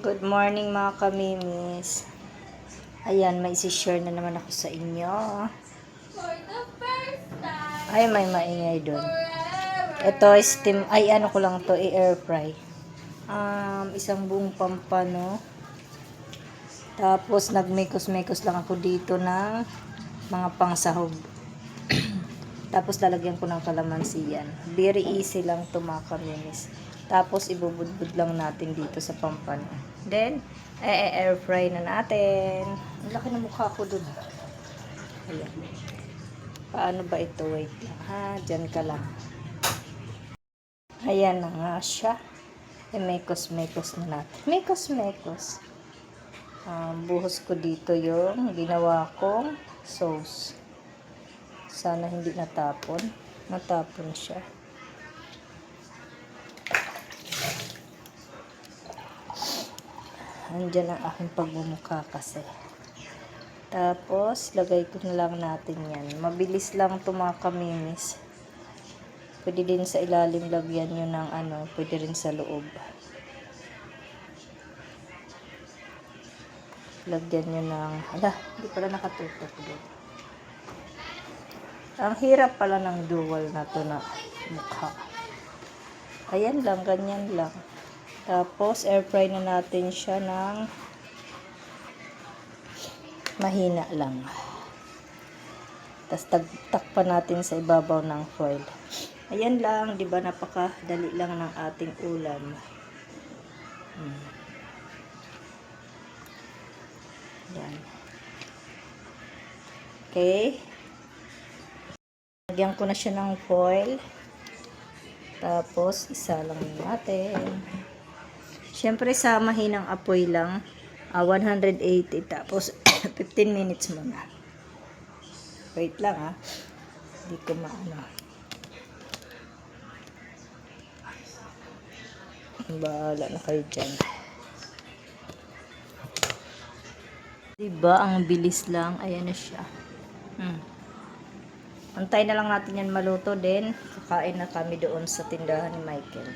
Good morning mga kamimis. Ayan, may isi-share na naman ako sa inyo. For the first time. Ay, may maingay doon. Ito, steam, ay ano ko lang to, i-air fry. Isang buong pampano. Tapos, nagmekos-mekos lang ako dito ng mga pangsahog. Tapos, lalagyan ko ng kalamansi yan. Very easy lang to mga kamimis. Tapos, ibubudbud lang natin dito sa pampano. Then, air fry na natin. Ang laki ng mukha ko dun. Ayan. Paano ba ito? Wait lang ha. Diyan ka lang. Ayan na nga siya. Mekos-mekos na natin. Mekos-mekos. Buhos ko dito yung ginawa kong sauce. Sana hindi natapon. Natapon siya. Andyan ang aking pagmumukha kasi. Tapos, lagay ko na lang natin yan. Mabilis lang ito mga kamimis. Pwede din sa ilalim lagyan nyo ng pwede rin sa loob. Lagyan nyo ng, hindi pala nakatutok doon. Ang hirap pala ng dual na to na mukha. Ayan lang, ganyan lang. Tapos, air fry na natin siya ng mahina lang. Tapos, takpan natin sa ibabaw ng foil. Ayan lang, di ba napakadali lang ng ating ulam. Yan. Okay. Lagyan ko na siya ng foil. Tapos, isa lang natin. Siyempre, sa mahinang apoy lang. 180. Tapos, 15 minutes muna. Wait lang ha. Hindi ko maano. Bahala na kayo dyan. Diba, ang bilis lang. Ayan na siya. Antay na lang natin yan maluto din. Kakain na kami doon sa tindahan ni Michael.